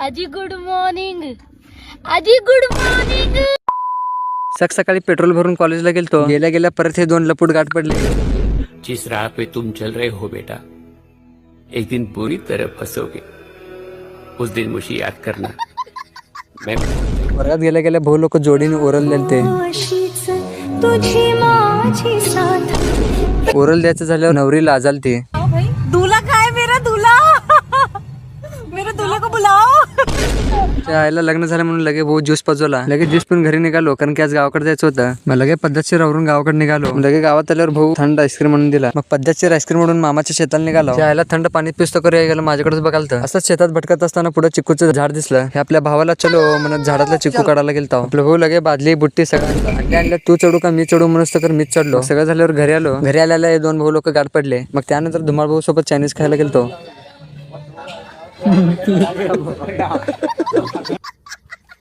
आजी good morning. आजी good morning. सकाळी पेट्रोल भरून कॉलेजला गेलतो. गेल्या गेल्या परत हे दोन लपूट गाठ पडले. जिस राह पे तुम चल रहे हो बेटा, एक दिन बुरी तरह फंसोगे. उस दिन मुझे याद करना. मैं वर्गात गेल्या गेल्या भाऊ लोक जोडीने ओरल देते. तुझी माझी साथ. ओरल द्यायचं झाल्यावर नवरी लाजालती. दूल्हा काय मेरा दूल्हा. मेरे दूल्हे को बुलाओ. त्या आईला लग्न झालं म्हणून लगे भाऊ ज्यूस पाजवला. लगे ज्यूस पण घरी निघालो कारण की आज गावाकडे जायचं होतं. मग लगे पद्धतशीर आवरून गावाकडे निघालो. लगे गावात आल्यावर भाऊ थंड आईस्क्रीम म्हणून दिला. मग पद्धतशीर आईस्क्रीम म्हणून मामाच्या शेताला निघालो. त्या आईला थंड पाणी पिस्तो करू गेलं. माझ्याकडेच बघालतं. असंच शेतात भटकत असताना पुढे चिकूचं झाड दिसलं. हे आपल्या भावाला चलो म्हणत झाडातला चिकू काढायला गेलतो. आपलं भाऊ लगे बादली बुट्टी सगळं आणल्या. तू चढू का मी चढू म्हणून तर मीच चढलो. सगळं झाल्यावर घरी आलो. घरी आल्याला हे दोन भाऊ लोक गाठ पडले. मग त्यानंतर धुमाळ भाऊ सोबत चायनीज खायला गेलतो.